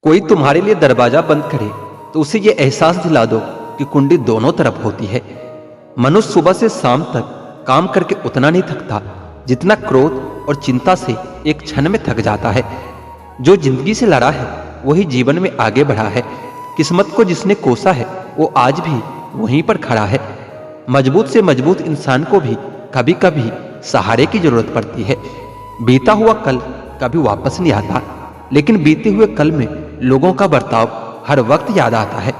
कोई तुम्हारे लिए दरवाजा बंद करे तो उसे ये एहसास दिला दो कि कुंडी दोनों तरफ होती है। मनुष्य सुबह से शाम तक काम करके उतना नहीं थकता जितना क्रोध और चिंता से एक क्षण में थक जाता है। जो जिंदगी से लड़ा है वही जीवन में आगे बढ़ा है। किस्मत को जिसने कोसा है वो आज भी वहीं पर खड़ा है। मजबूत से मजबूत इंसान को भी कभी कभी सहारे की जरूरत पड़ती है। बीता हुआ कल कभी वापस नहीं आता, लेकिन बीते हुए कल में लोगों का बर्ताव हर वक्त याद आता है।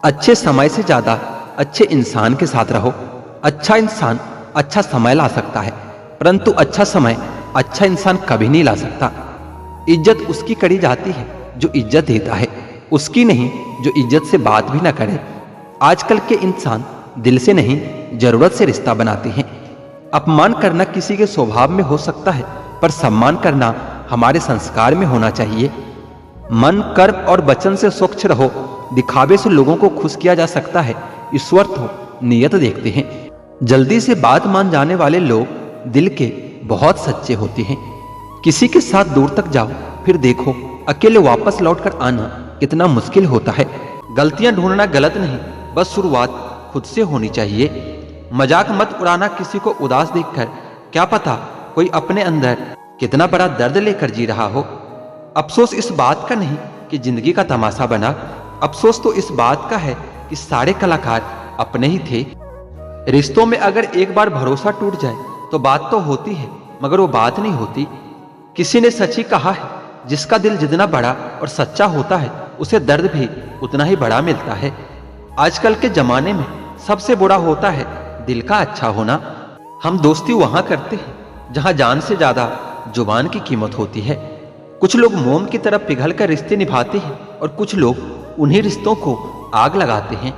अच्छे समय से ज्यादा अच्छे इंसान के साथ रहो। अच्छा इंसान अच्छा समय ला सकता है, परंतु अच्छा समय अच्छा इंसान कभी नहीं ला सकता। इज्जत उसकी करी जाती है जो इज्जत देता है, उसकी नहीं जो इज्जत से बात भी ना करे। आजकल के इंसान दिल से नहीं जरूरत से रिश्ता बनाते हैं। अपमान करना किसी के स्वभाव में हो सकता है, पर सम्मान करना हमारे संस्कार में होना चाहिए। मन, कर्म और वचन से स्वच्छ रहो। दिखावे से लोगों को खुश किया जा सकता है, ईश्वर तो नियत देखते हैं। जल्दी से बात मान जाने वाले लोग दिल के बहुत सच्चे होते हैं। किसी के साथ दूर तक जाओ, फिर देखो अकेले वापस लौटकर आना कितना मुश्किल होता है। गलतियां ढूंढना गलत नहीं, बस शुरुआत खुद से होनी चाहिए। मजाक मत उड़ाना किसी को उदास देखकर, क्या पता कोई अपने अंदर कितना बड़ा दर्द लेकर जी रहा हो। अफसोस इस बात का नहीं कि जिंदगी का तमाशा बना, अफसोस तो इस बात का है कि सारे कलाकार अपने ही थे। रिश्तों में अगर एक बार भरोसा टूट जाए तो बात तो होती है, मगर वो बात नहीं होती। किसी ने सच ही कहा है, जिसका दिल जितना बड़ा और सच्चा होता है उसे दर्द भी उतना ही बड़ा मिलता है। आजकल के जमाने में सबसे बुरा होता है दिल का अच्छा होना। हम दोस्ती वहां करते हैं जहां जान से ज्यादा जुबान की कीमत होती है। कुछ लोग मोम की तरह पिघल कर रिश्ते निभाते हैं और कुछ लोग उन्हीं रिश्तों को आग लगाते हैं।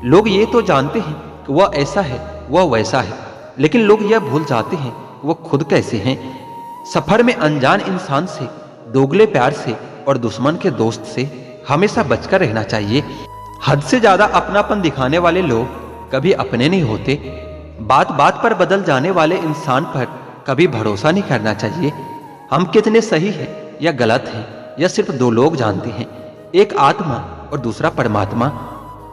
लोग ये तो जानते हैं कि वह ऐसा है, वह वैसा है, लेकिन लोग यह भूल जाते हैं कि वह खुद कैसे हैं। सफर में अनजान इंसान से, दोगले प्यार से और दुश्मन के दोस्त से हमेशा बचकर रहना चाहिए। हद से ज्यादा अपनापन दिखाने वाले लोग कभी अपने नहीं होते। बात बात पर बदल जाने वाले इंसान पर कभी भरोसा नहीं करना चाहिए। हम कितने सही हैं या गलत हैं या सिर्फ दो लोग जानते हैं, एक आत्मा और दूसरा परमात्मा।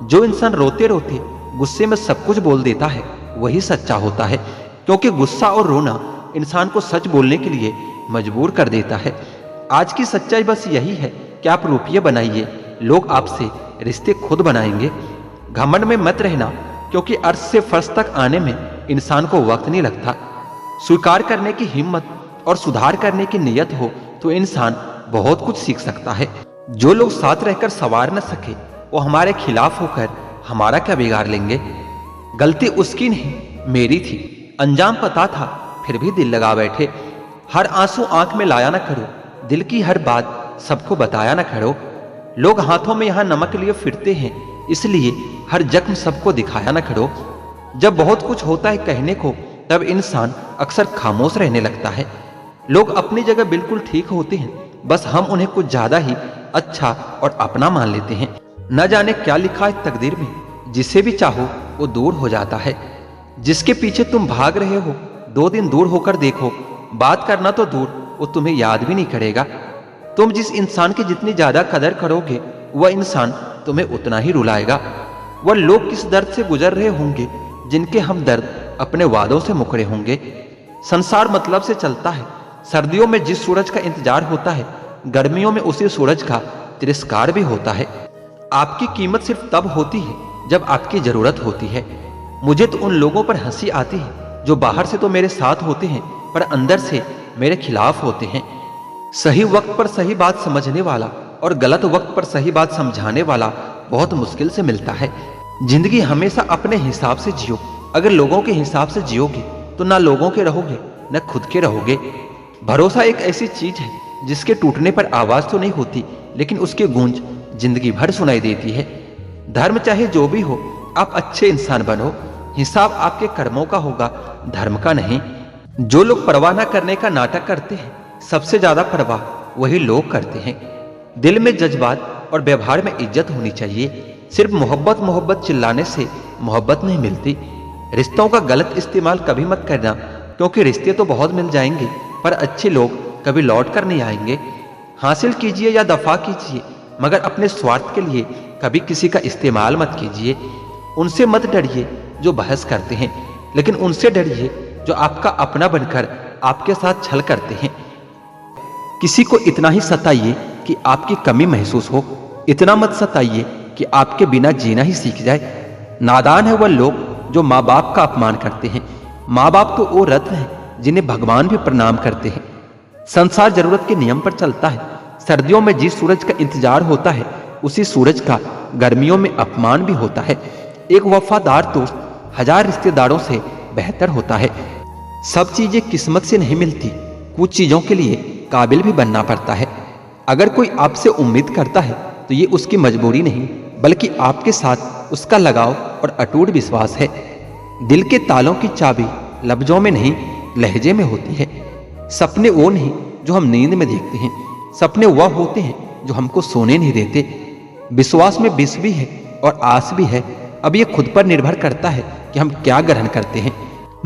जो इंसान रोते रोते गुस्से में सब कुछ बोल देता है वही सच्चा होता है, क्योंकि गुस्सा और रोना इंसान को सच बोलने के लिए मजबूर कर देता है। आज की सच्चाई बस यही है कि आप रुपये बनाइए, लोग आपसे रिश्ते खुद बनाएंगे। घमंड में मत रहना, क्योंकि अर्श से फर्श तक आने में इंसान को वक्त नहीं लगता। स्वीकार करने की हिम्मत और सुधार करने की नीयत हो तो इंसान बहुत कुछ सीख सकता है। जो लोग साथ रहकर संवार न सके वो हमारे खिलाफ होकर हमारा क्या बिगाड़ लेंगे। गलती उसकी नहीं मेरी थी, अंजाम पता था फिर भी दिल लगा बैठे। हर आंसू आंख में लाया न करो, दिल की हर बात सबको बताया न करो। लोग हाथों में यहां नमक लिए फिरते हैं, इसलिए हर जख्म सबको दिखाया न करो। जब बहुत कुछ होता है कहने को, तब इंसान अक्सर खामोश रहने लगता है। लोग अपनी जगह बिल्कुल ठीक होते हैं, बस हम उन्हें कुछ ज्यादा ही अच्छा और अपना मान लेते हैं। न जाने क्या लिखा है तकदीर में, जिसे भी चाहो वो दूर हो जाता है। जिसके पीछे तुम भाग रहे हो 2 दिन दूर होकर देखो, बात करना तो दूर, वो तुम्हें याद भी नहीं करेगा। तुम जिस इंसान की जितनी ज्यादा कदर करोगे वह इंसान तुम्हें उतना ही रुलाएगा। वह लोग किस दर्द से गुजर रहे होंगे जिनके हम दर्द अपने वादों से मुकरे होंगे। संसार मतलब से चलता है। सर्दियों में जिस सूरज का इंतजार होता है, गर्मियों में उसी सूरज का तिरस्कार भी होता है। आपकी कीमत सिर्फ तब होती है जब आपकी जरूरत होती है। मुझे तो उन लोगों पर हंसी आती है जो बाहर से तो मेरे साथ होते हैं पर अंदर से मेरे खिलाफ होते हैं। सही वक्त पर सही बात समझने वाला और गलत वक्त पर सही बात समझाने वाला बहुत मुश्किल से मिलता है। जिंदगी हमेशा अपने हिसाब से जियो। अगर लोगों के हिसाब से जियोगे तो ना लोगों के रहोगे न खुद के रहोगे। भरोसा एक ऐसी चीज है जिसके टूटने पर आवाज तो नहीं होती, लेकिन उसकी गूंज जिंदगी भर सुनाई देती है। धर्म चाहे जो भी हो, आप अच्छे इंसान बनो। हिसाब आपके कर्मों का होगा, धर्म का नहीं। जो लोग परवाह न करने का नाटक करते हैं, सबसे ज्यादा परवाह वही लोग करते हैं। दिल में जज्बात और व्यवहार में इज्जत होनी चाहिए। सिर्फ मोहब्बत मोहब्बत चिल्लाने से मोहब्बत नहीं मिलती। रिश्तों का गलत इस्तेमाल कभी मत करना, क्योंकि रिश्ते तो बहुत मिल जाएंगे पर अच्छे लोग कभी लौट कर नहीं आएंगे। हासिल कीजिए या दफा कीजिए, मगर अपने स्वार्थ के लिए कभी किसी का इस्तेमाल मत कीजिए। उनसे मत डरिए जो बहस करते हैं, लेकिन उनसे डरिए जो आपका अपना बनकर आपके साथ छल करते हैं। किसी को इतना ही सताइए कि आपकी कमी महसूस हो, इतना मत सताइए कि आपके बिना जीना ही सीख जाए। नादान है वह लोग जो माँ बाप का अपमान करते हैं। माँ बाप तो वो रत्न हैं जिन्हें भगवान भी प्रणाम करते हैं। संसार जरूरत के नियम पर चलता है। सर्दियों में जिस सूरज का इंतजार होता है, उसी सूरज का गर्मियों में अपमान भी होता है। एक वफादार दोस्त 1000 रिश्तेदारों से बेहतर होता है। सब चीजें किस्मत से नहीं मिलती, कुछ चीजों के लिए काबिल भी बनना पड़ता है। अगर कोई आपसे उम्मीद करता है तो ये उसकी मजबूरी नहीं, बल्कि आपके साथ उसका लगाव और अटूट विश्वास है। दिल के तालों की चाबी लफ्जों में नहीं, लहजे में होती है। सपने वो नहीं जो हम नींद में देखते हैं, सपने वह होते हैं जो हमको सोने नहीं देते। विश्वास में विष भी है और आस भी है। अब ये खुद पर निर्भर करता है कि हम क्या ग्रहण करते हैं।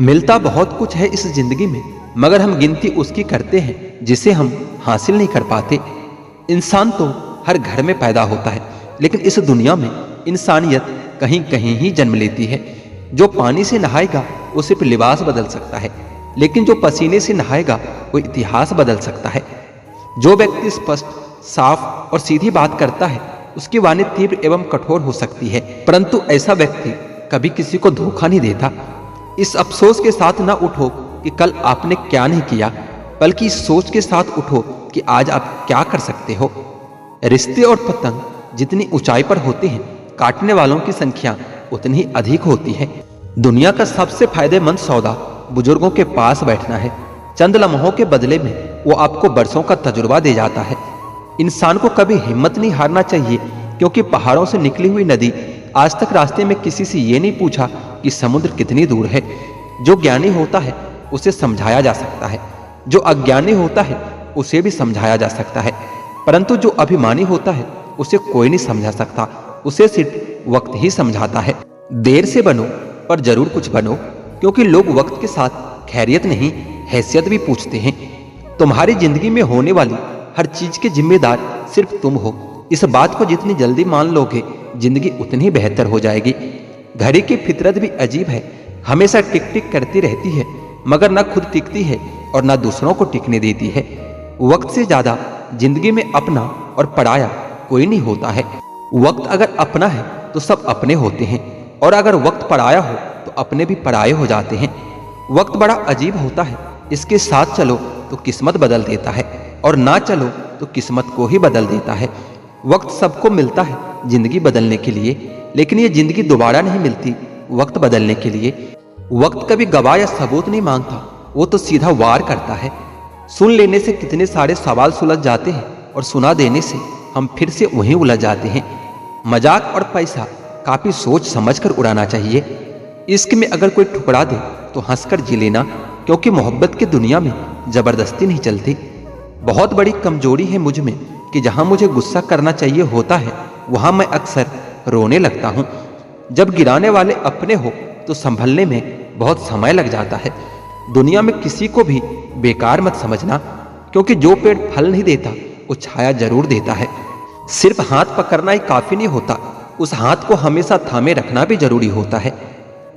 मिलता बहुत कुछ है इस जिंदगी में, मगर हम गिनती उसकी करते हैं जिसे हम हासिल नहीं कर पाते। इंसान तो हर घर में पैदा होता है, लेकिन इस दुनिया में इंसानियत कहीं कहीं ही जन्म लेती है। जो पानी से नहाएगा वो सिर्फ लिबास बदल सकता है, लेकिन जो पसीने से नहाएगा वो इतिहास बदल सकता है। जो व्यक्ति स्पष्ट, साफ और सीधी बात करता है, उसकी वाणी तीव्र एवं कठोर हो सकती है, परंतु ऐसा व्यक्ति कभी किसी को धोखा नहीं देता। इस अफसोस के साथ ना उठो कि कल आपने क्या नहीं किया, बल्कि इस सोच के साथ उठो कि आज आप क्या कर सकते हो। रिश्ते और पतंग जितनी ऊंचाई पर होते हैं, काटने वालों की संख्या उतनी ही अधिक होती है। दुनिया का सबसे फायदेमंद सौदा बुजुर्गों के पास बैठना है। चंद लम्हों के बदले में वो आपको बरसों का तजुर्बा दे जाता है। इंसान को कभी हिम्मत नहीं हारना चाहिए, क्योंकि पहाड़ों से निकली हुई नदी आज तक रास्ते में किसी से ये नहीं पूछा कि समुद्र कितनी दूर है। जो ज्ञानी होता है उसे समझाया जा सकता है, जो अज्ञानी होता है उसे भी समझाया जा सकता है, परंतु जो अभिमानी होता है उसे कोई नहीं समझा सकता, उसे सिर्फ वक्त ही समझाता है। देर से बनो पर जरूर कुछ बनो, क्योंकि लोग वक्त के साथ खैरियत नहीं, हैसियत भी पूछते हैं। तुम्हारी जिंदगी में होने वाली हर चीज के जिम्मेदार सिर्फ तुम हो। इस बात को जितनी जल्दी मान लोगे, जिंदगी उतनी बेहतर हो जाएगी। घड़ी की फितरत भी अजीब है, हमेशा टिक टिक करती रहती है, मगर ना खुद टिकती है और ना दूसरों को टिकने देती है। वक्त से ज्यादा जिंदगी में अपना और पराया कोई नहीं होता है। वक्त अगर अपना है तो सब अपने होते हैं, और अगर वक्त पराया हो तो अपने भी पराये हो जाते हैं। वक्त बड़ा अजीब होता है, इसके साथ चलो तो किस्मत बदल देता है, और ना चलो तो किस्मत को ही बदल देता है। वक्त सबको मिलता है जिंदगी बदलने के लिए, लेकिन ये जिंदगी दोबारा नहीं मिलती वक्त बदलने के लिए। वक्त कभी गवाह या सबूत नहीं मांगता, वो तो सीधा वार करता है। सुन लेने से कितने सारे सवाल सुलझ जाते हैं, और सुना देने से हम फिर से वहीं उलझ जाते हैं। मजाक और पैसा काफी सोच समझकर उड़ाना चाहिए। इश्क में अगर कोई ठुकरा दे तो हंसकर जी लेना, क्योंकि मोहब्बत की दुनिया में जबरदस्ती नहीं चलती। बहुत बड़ी कमजोरी है मुझ में कि जहां मुझे गुस्सा करना चाहिए होता है, वहां मैं अक्सर रोने लगता हूं। जब गिराने वाले अपने हो तो संभलने में बहुत समय लग जाता है। दुनिया में किसी को भी बेकार मत समझना, क्योंकि जो पेड़ फल नहीं देता वो छाया जरूर देता है। सिर्फ हाथ पकड़ना ही काफी नहीं होता, उस हाथ को हमेशा थामे रखना भी जरूरी होता है।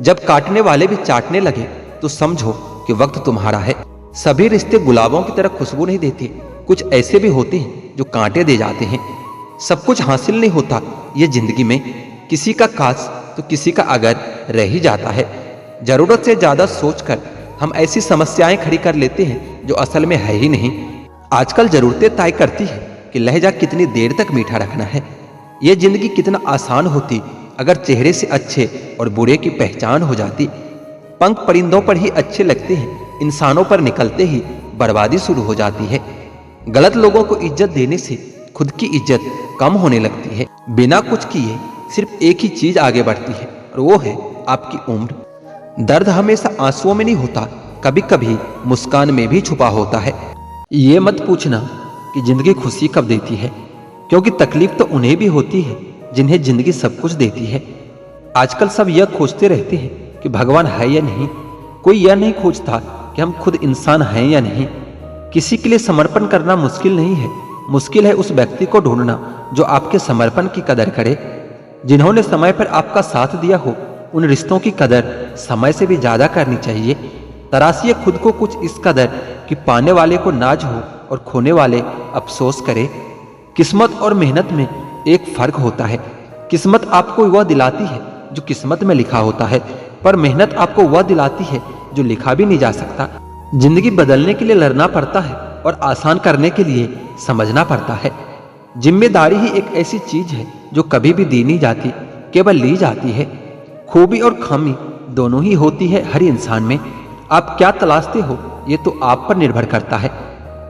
जब काटने वाले भी चाटने लगे तो समझो कि वक्त तुम्हारा है। सभी रिश्ते गुलाबों की तरह खुशबू नहीं देते, कुछ ऐसे भी होते हैं जो कांटे दे जाते हैं। सब कुछ हासिल नहीं होता ये जिंदगी में, किसी का काश तो किसी का अगर रह ही जाता है। जरूरत से ज्यादा सोचकर हम ऐसी समस्याएं खड़ी कर लेते हैं जो असल में है ही नहीं। आजकल जरूरतें तय करती है कि लहजा कितनी देर तक मीठा रखना है। यह जिंदगी कितना आसान होती अगर चेहरे से अच्छे और बुरे की पहचान हो जाती। पंख परिंदों पर ही अच्छे लगते हैं, इंसानों पर निकलते ही बर्बादी शुरू हो जाती है। गलत लोगों को इज्जत देने से खुद की इज्जत कम होने लगती है। बिना कुछ किए सिर्फ एक ही चीज आगे बढ़ती है, और वो है आपकी उम्र। दर्द हमेशा आंसुओं में नहीं होता, कभी कभी मुस्कान में भी छुपा होता है। ये मत पूछना कि जिंदगी खुशी कब देती है, क्योंकि तकलीफ तो उन्हें भी होती है जिन्हें जिंदगी सब कुछ देती है। आजकल सब यह खोजते रहते हैं कि भगवान है या नहीं, कोई यह नहीं खोजता कि हम खुद इंसान हैं या नहीं। किसी के लिए समर्पण करना मुश्किल नहीं है, मुश्किल है उस व्यक्ति को ढूंढना जो आपके समर्पण की कदर करे। जिन्होंने समय पर आपका साथ दिया हो, उन रिश्तों की कदर समय से भी ज्यादा करनी चाहिए। तराशिए खुद को कुछ इस कदर कि पाने वाले को नाज हो और खोने वाले अफसोस करे। किस्मत और मेहनत में एक फर्क होता है। किस्मत आपको वह दिलाती है जो किस्मत में लिखा होता है, पर मेहनत आपको वह दिलाती है जो लिखा भी नहीं जा सकता। जिंदगी बदलने के लिए लड़ना पड़ता है और आसान करने के लिए समझना पड़ता है। जिम्मेदारी ही एक ऐसी चीज है जो कभी भी दी नहीं जाती, केवल ली जाती है। खूबी और खामी दोनों ही होती है हर इंसान में। आप क्या तलाशते हो ये तो आप पर निर्भर करता है।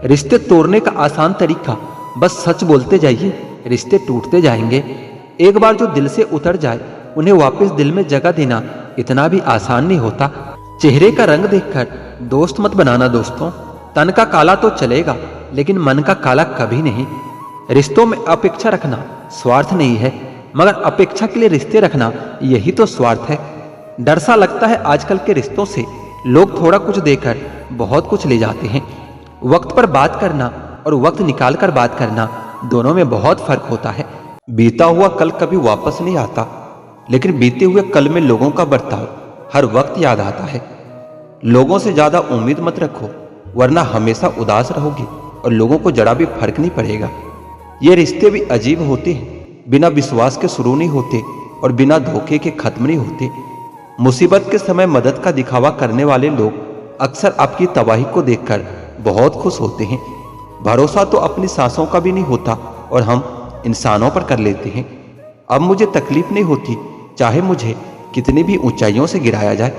रिश्ते तोड़ने का आसान तरीका बस सच बोलते जाइए, रिश्ते टूटते जाएंगे। एक बार जो दिल से उतर जाए उन्हें वापस दिल में जगह देना इतना भी आसान नहीं होता। चेहरे का रंग देखकर दोस्त मत बनाना दोस्तों। तन का काला तो चलेगा लेकिन मन का काला कभी नहीं। रिश्तों में अपेक्षा रखना स्वार्थ नहीं है, मगर अपेक्षा के लिए रिश्ते रखना यही तो स्वार्थ है। डर सा लगता है आजकल के रिश्तों से। लोग थोड़ा कुछ देकर बहुत कुछ ले जाते हैं। वक्त पर बात करना और वक्त निकाल कर बात करना दोनों में बहुत फर्क होता है। बीता हुआ कल कभी वापस नहीं आता, लेकिन बीते हुए कल में लोगों का बर्ताव हर वक्त याद आता है। लोगों से ज्यादा उम्मीद मत रखो, वरना हमेशा उदास रहोगे और लोगों को जरा भी फर्क नहीं पड़ेगा। ये रिश्ते भी अजीब होते हैं, बिना विश्वास के शुरू नहीं होते और बिना धोखे के खत्म नहीं होते। मुसीबत के समय मदद का दिखावा करने वाले लोग अक्सर आपकी तबाही को देखकर बहुत खुश होते हैं। भरोसा तो अपनी सांसों का भी नहीं होता और हम इंसानों पर कर लेते हैं। अब मुझे तकलीफ नहीं होती चाहे मुझे कितनी भी ऊंचाइयों से गिराया जाए,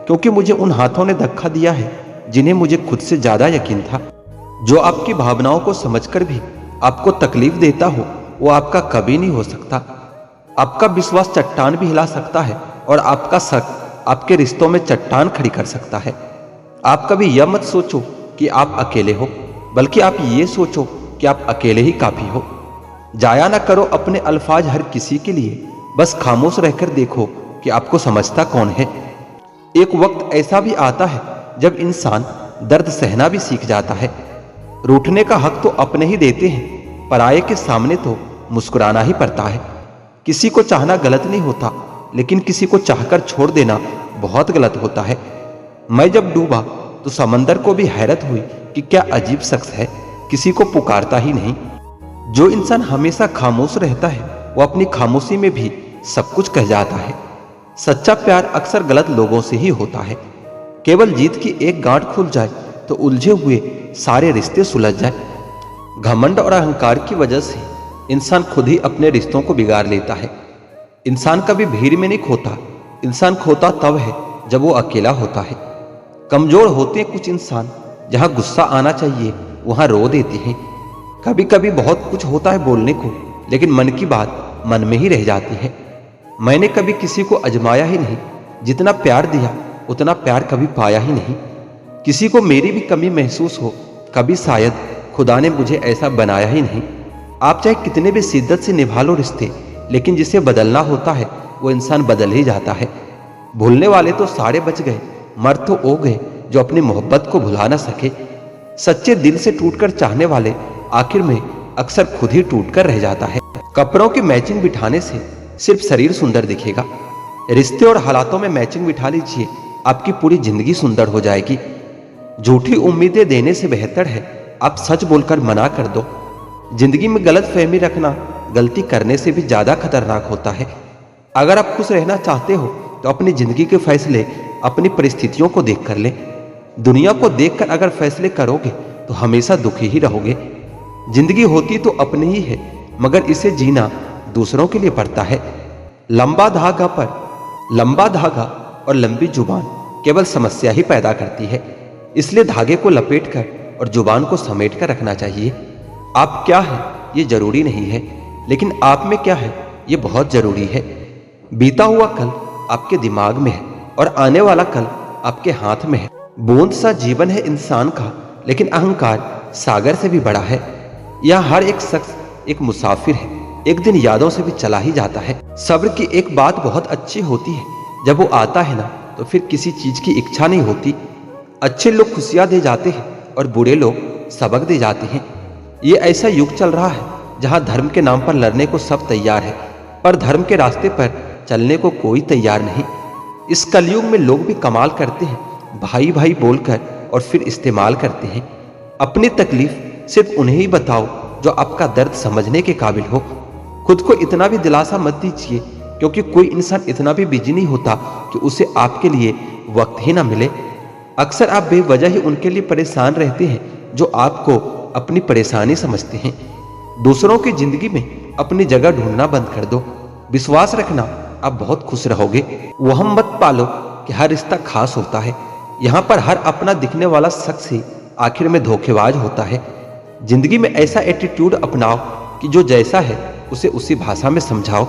क्योंकि मुझे उन हाथों ने धक्का दिया है जिन्हें मुझे खुद से ज्यादा यकीन था। जो आपकी भावनाओं को समझकर भी आपको तकलीफ देता हो वो आपका कभी नहीं हो सकता। आपका विश्वास चट्टान भी हिला सकता है और आपका शक आपके रिश्तों में चट्टान खड़ी कर सकता है। आप कभी यह मत सोचो कि आप अकेले हो, बल्कि आप ये सोचो कि आप अकेले ही काफी हो। जाया ना करो अपने अल्फाज हर किसी के लिए, बस खामोश रहकर देखो कि आपको समझता कौन है। एक वक्त ऐसा भी आता है जब इंसान दर्द सहना भी सीख जाता है। रूठने का हक तो अपने ही देते हैं, पराये के सामने तो मुस्कुराना ही पड़ता है। किसी को चाहना गलत नहीं होता, लेकिन किसी को चाहकर छोड़ देना बहुत गलत होता है। मैं जब डूबा तो समंदर को भी हैरत हुई कि क्या अजीब शख्स है, किसी को पुकारता ही नहीं। जो इंसान हमेशा खामोश रहता है वो अपनी खामोशी में भी सब कुछ कह जाता है। सच्चा प्यार अक्सर गलत लोगों से ही होता है। केवल जीत की एक गांठ खुल जाए तो उलझे हुए सारे रिश्ते सुलझ जाए। घमंड और अहंकार की वजह से इंसान खुद ही अपने रिश्तों को बिगाड़ लेता है। इंसान कभी भीड़ में नहीं खोता, इंसान खोता तब है जब वो अकेला होता है। कमजोर होते हैं कुछ इंसान, जहां गुस्सा आना चाहिए वहां रो देते हैं। कभी कभी बहुत कुछ होता है बोलने को, लेकिन मन की बात मन में ही रह जाती है। मैंने कभी किसी को अजमाया ही नहीं, जितना प्यार दिया उतना प्यार कभी पाया ही नहीं। किसी को मेरी भी कमी महसूस हो, कभी शायद खुदा ने मुझे ऐसा बनाया ही नहीं। आप चाहे कितने भी शिद्दत से निभा लो रिश्ते, लेकिन जिसे बदलना होता है वो इंसान बदल ही जाता है। भूलने वाले तो सारे बच गए, मर तो वो गए जो अपनी मोहब्बत को भुला ना सके। सच्चे दिल से टूटकर चाहने वाले आखिर में अक्सर खुद ही टूटकर रह जाता है। कपड़ों की मैचिंग बिठाने से सिर्फ शरीर सुंदर दिखेगा, रिश्ते और हालातों में मैचिंग बिठा लीजिए, आपकी पूरी जिंदगी सुंदर हो जाएगी। झूठी उम्मीदें देने से बेहतर है आप सच बोलकर मना कर दो। जिंदगी में गलत फहमी रखना गलती करने से भी ज्यादा खतरनाक होता है। अगर आप खुश रहना चाहते हो तो अपनी जिंदगी के फैसले अपनी परिस्थितियों को देखकर ले। दुनिया को देखकर अगर फैसले करोगे तो हमेशा दुखी ही रहोगे। जिंदगी होती तो अपनी ही है, मगर इसे जीना दूसरों के लिए पड़ता है। लंबा धागा और लंबी जुबान केवल समस्या ही पैदा करती है। इसलिए धागे को लपेटकर और जुबान को समेट कर रखना चाहिए। आप क्या है ये जरूरी नहीं है, लेकिन आप में क्या है ये बहुत जरूरी है। बीता हुआ कल आपके दिमाग में है और आने वाला कल आपके हाथ में है। बूंद सा जीवन है इंसान का, लेकिन अहंकार सागर से भी बड़ा है। यह हर एक शख्स एक मुसाफिर है, एक दिन यादों से भी चला ही जाता है। सब्र की एक बात बहुत अच्छी होती है, जब वो आता है ना तो फिर किसी चीज की इच्छा नहीं होती। अच्छे लोग खुशियां दे जाते हैं और बुरे लोग सबक दे जाते हैं। ये ऐसा युग चल रहा है जहां धर्म के नाम पर लड़ने को सब तैयार है, पर धर्म के रास्ते पर चलने को कोई तैयार नहीं। इस कलयुग में लोग भी कमाल करते हैं, भाई भाई बोलकर और फिर इस्तेमाल करते हैं। अपनी तकलीफ सिर्फ उन्हें ही बताओ जो आपका दर्द समझने के काबिल हो। खुद को इतना भी दिलासा मत दीजिए, क्योंकि कोई इंसान इतना भी बिजी नहीं होता कि उसे आपके लिए वक्त ही ना मिले। अक्सर आप बेवजह ही उनके लिए परेशान रहते हैं जो आपको अपनी परेशानी समझते हैं। दूसरों की जिंदगी में अपनी जगह ढूंढना बंद कर दो। विश्वास रखना, आप बहुत खुश रहोगे। वहम मत पालो कि हर रिश्ता खास होता है। यहाँ पर हर अपना दिखने वाला शख्स ही आखिर में धोखेबाज होता है। जिंदगी में ऐसा एटीट्यूड अपनाओ कि जो जैसा है उसे उसी भाषा में समझाओ।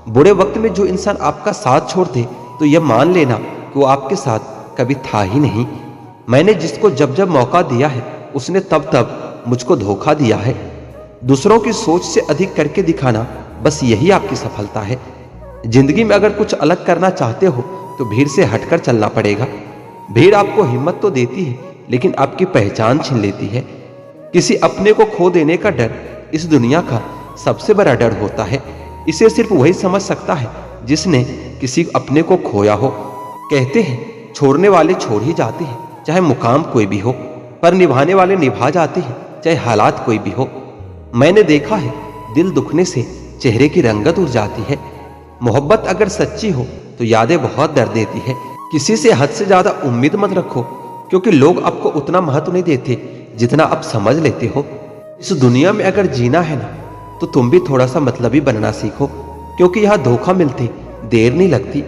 बुरे वक्त में जो इंसान आपका साथ छोड़ दे तो यह मान लेना कि वो आपके साथ कभी था ही नहीं। मैंने जिसको जब जब मौका दिया है उसने तब तब मुझको धोखा दिया है। दूसरों की सोच से अधिक करके दिखाना, बस यही आपकी सफलता है। जिंदगी में अगर कुछ अलग करना चाहते हो तो भीड़ से हटकर चलना पड़ेगा। भीड़ आपको हिम्मत तो देती है, लेकिन आपकी पहचान छीन लेती है। किसी अपने को खो देने का डर इस दुनिया का सबसे बड़ा डर होता है। इसे सिर्फ वही समझ सकता है जिसने किसी अपने को खोया हो। कहते हैं छोड़ने वाले छोड़ ही जाते हैं, चाहे मुकाम कोई भी हो, पर निभाने वाले निभा जाते हैं, चाहे हालात कोई भी हो। मैंने देखा है दिल दुखने से चेहरे की रंगत उड़ जाती है। मोहब्बत अगर सच्ची हो तो यादें बहुत दर्द देती है। किसी से हद से ज्यादा उम्मीद मत रखो, क्योंकि लोग आपको उतना महत्व नहीं देते जितना आप समझ लेते हो। इस दुनिया में अगर जीना है ना, तो तुम भी थोड़ा सा मतलबी बनना सीखो, क्योंकि यहाँ धोखा मिलते देर नहीं लगती।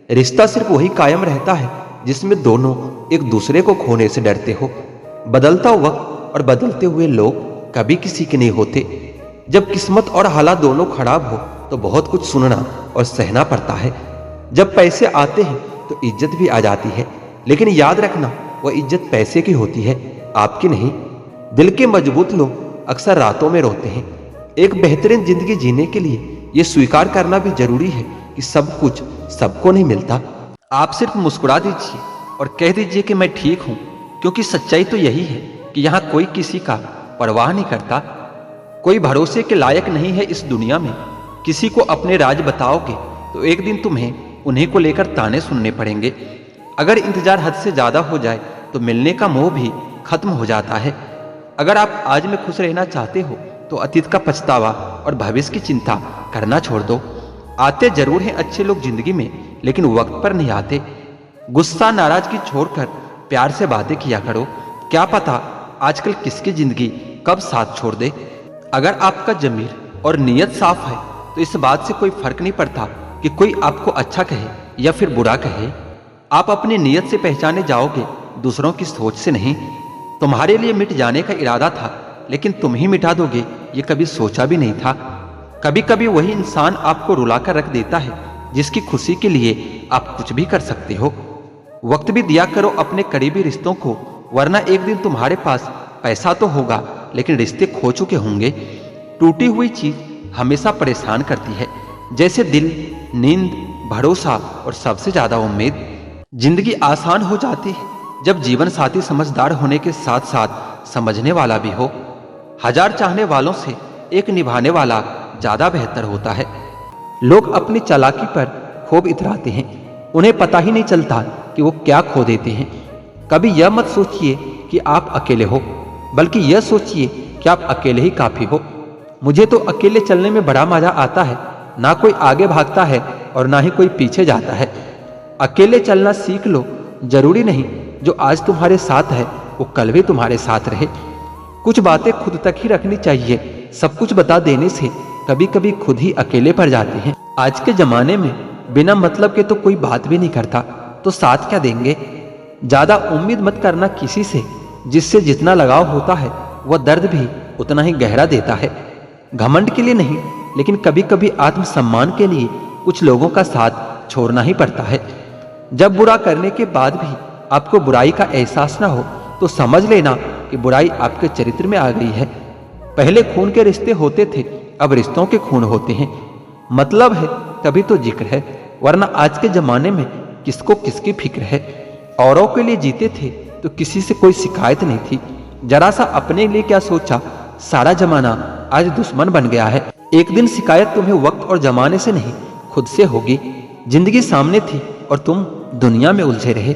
रिश्ता सिर्फ वही कायम रहता है जिसमें दोनों एक दूसरे को खोने से डरते हो। बदलता वक्त और बदलते हुए लोग कभी किसी के नहीं होते। जब किस्मत और हालात दोनों खराब हो तो बहुत कुछ सुनना और सहना पड़ता है। जब पैसे आते हैं तो इज्जत भी आ जाती है, लेकिन याद रखना वह इज्जत पैसे की होती है, आपकी नहीं। दिल के मजबूत लोग अक्सर रातों में रोते हैं। एक बेहतरीन जिंदगी जीने के लिए यह स्वीकार करना भी जरूरी है कि सब कुछ सबको नहीं मिलता। आप सिर्फ मुस्कुरा दीजिए और कह दीजिए कि मैं ठीक हूं, क्योंकि सच्चाई तो यही है कि यहाँ कोई किसी का परवाह नहीं करता। कोई भरोसे के लायक नहीं है इस दुनिया में। किसी को अपने राज बताओगे तो एक दिन तुम्हें उन्हीं को लेकर ताने सुनने पड़ेंगे। अगर इंतजार हद से ज्यादा हो जाए तो मिलने का मोह भी खत्म हो जाता है। अगर आप आज में खुश रहना चाहते हो तो अतीत का पछतावा और भविष्य की चिंता करना छोड़ दो। आते जरूर हैं अच्छे लोग जिंदगी में, लेकिन वक्त पर नहीं आते। गुस्सा नाराजगी छोड़कर प्यार से बातें किया करो। क्या पता आजकल किसकी जिंदगी कब साथ छोड़ दे। अगर आपका जमीर और नीयत साफ है तो इस बात से कोई फर्क नहीं पड़ता कि कोई आपको अच्छा कहे या फिर बुरा कहे। आप अपनी नीयत से पहचाने जाओगे, दूसरों की सोच से नहीं। तुम्हारे लिए मिट जाने का इरादा था, लेकिन तुम ही मिटा दोगे ये कभी सोचा भी नहीं था। कभी कभी वही इंसान आपको रुलाकर रख देता है जिसकी खुशी के लिए आप कुछ भी कर सकते हो। वक्त भी दिया करो अपने करीबी रिश्तों को, वरना एक दिन तुम्हारे पास पैसा तो होगा लेकिन रिश्ते खो चुके होंगे। टूटी हुई चीज हमेशा परेशान करती है, जैसे दिल, नींद, भरोसा और सबसे ज्यादा उम्मीद। जिंदगी आसान हो जाती है जब जीवन साथी समझदार होने के साथ साथ समझने वाला भी हो। हजार चाहने वालों से एक निभाने वाला ज्यादा बेहतर होता है। लोग अपनी चालाकी पर खूब इतराते हैं, उन्हें पता ही नहीं चलता कि वो क्या खो देते हैं। कभी यह मत सोचिए कि आप अकेले हो, बल्कि यह सोचिए कि आप अकेले ही काफी हो। मुझे तो अकेले चलने में बड़ा मजा आता है। ना कोई आगे भागता है और ना ही कोई पीछे जाता है। अकेले चलना सीख लो। जरूरी नहीं जो आज तुम्हारे साथ है वो कल भी तुम्हारे साथ रहे। कुछ बातें खुद तक ही रखनी चाहिए। सब कुछ बता देने से कभी कभी खुद ही अकेले पड़ जाते हैं। आज के जमाने में बिना मतलब के तो कोई बात भी नहीं करता, तो साथ क्या देंगे। ज्यादा उम्मीद मत करना किसी से। जिससे जितना लगाव होता है वह दर्द भी उतना ही गहरा देता है। घमंड के लिए नहीं, लेकिन कभी कभी आत्मसम्मान के लिए कुछ लोगों का साथ छोड़ना ही पड़ता है। जब बुरा करने के बाद भी आपको बुराई का एहसास ना हो तो समझ लेना कि बुराई आपके चरित्र में आ गई है। पहले खून के रिश्ते होते थे, अब रिश्तों के खून होते हैं। मतलब है तभी तो जिक्र है, वरना आज के जमाने में किसको किसकी फिक्र है। औरों के लिए जीते थे तो किसी से कोई शिकायत नहीं थी। जरा सा अपने लिए क्या सोचा, सारा जमाना आज दुश्मन बन गया है। एक दिन शिकायत तुम्हें वक्त और जमाने से नहीं, खुद से होगी। जिंदगी सामने थी और तुम दुनिया में उलझे रहे।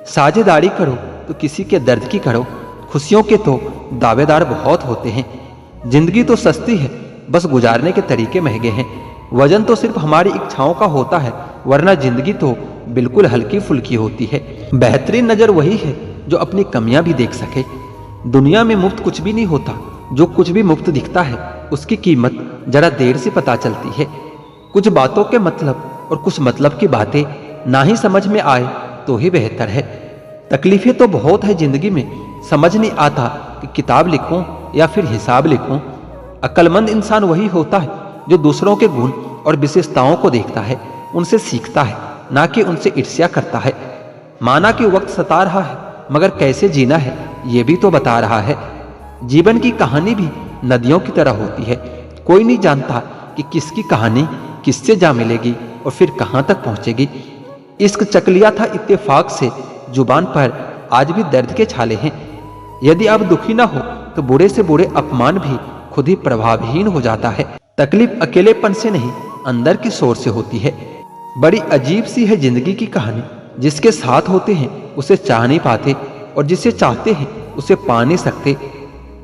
साझेदारी करो तो किसी के दर्द की करो, खुशियों के तो दावेदार बहुत होते हैं। जिंदगी तो सस्ती है, बस गुजारने के तरीके महंगे हैं। वजन तो सिर्फ हमारी इच्छाओं का होता है, वरना जिंदगी तो बिल्कुल हल्की फुल्की होती है। बेहतरीन नजर वही है जो अपनी कमियां भी देख सके। दुनिया में मुफ्त कुछ भी नहीं होता। जो कुछ भी मुफ्त दिखता है उसकी कीमत जरा देर से पता चलती है। कुछ बातों के मतलब और कुछ मतलब की बातें ना ही समझ में आए तो ही बेहतर है। तकलीफें तो बहुत है जिंदगी में, समझ नहीं आता कि किताब लिखूं या फिर हिसाब लिखूं। अक्लमंद इंसान वही होता है जो दूसरों के गुण और विशेषताओं को देखता है, उनसे सीखता है, ना कि उनसे ईर्ष्या करता है। माना कि वक्त सता रहा है, मगर कैसे जीना है ये भी तो बता रहा है। जीवन की कहानी भी नदियों की तरह होती है। कोई नहीं जानता कि किसकी कहानी किससे जा मिलेगी और फिर कहां तक पहुंचेगी। इश्क चकलिया था इत्तेफाक से, जुबान पर आज भी दर्द के छाले हैं। यदि आप दुखी ना हो तो बुरे से बुरे अपमान भी खुद ही प्रभावहीन हो जाता है। तकलीफ अकेलेपन से नहीं, अंदर की सोच से होती है। बड़ी अजीब सी है जिंदगी की कहानी। जिसके साथ होते हैं उसे चाह नहीं पाते और जिसे चाहते हैं उसे पा नहीं सकते।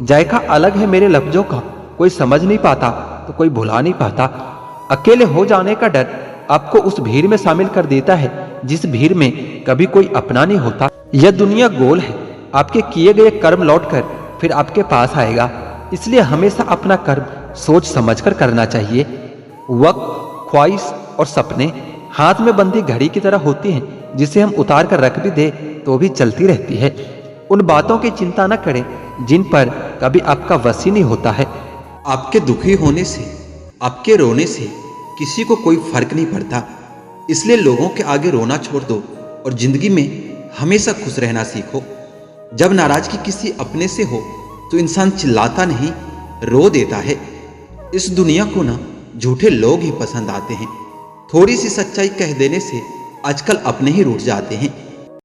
जायका अलग है मेरे लफ्जों का, कोई समझ नहीं पाता तो कोई भुला नहीं पाता। अकेले हो जाने का डर आपको उस भीड़ में शामिल कर देता है जिस भीड़ में कभी कोई अपना नहीं होता। यह दुनिया गोल है, आपके किए गए कर्म लौटकर फिर आपके पास आएगा। इसलिए हमेशा अपना कर्म सोच समझकर करना चाहिए। वक्त, ख्वाहिश और सपने हाथ में बंधी घड़ी की तरह होती हैं, जिसे हम उतार कर रख भी दे तो भी चलती रहती है। उन बातों की चिंता न करें जिन पर कभी आपका वश ही नहीं होता है। आपके दुखी होने से, आपके रोने से किसी को कोई फर्क नहीं पड़ता। इसलिए लोगों के आगे रोना छोड़ दो और जिंदगी में हमेशा खुश रहना सीखो। जब नाराजगी किसी अपने से हो तो इंसान चिल्लाता नहीं, रो देता है। इस दुनिया को ना झूठे लोग ही पसंद आते हैं। थोड़ी सी सच्चाई कह देने से आजकल अपने ही रूठ जाते हैं।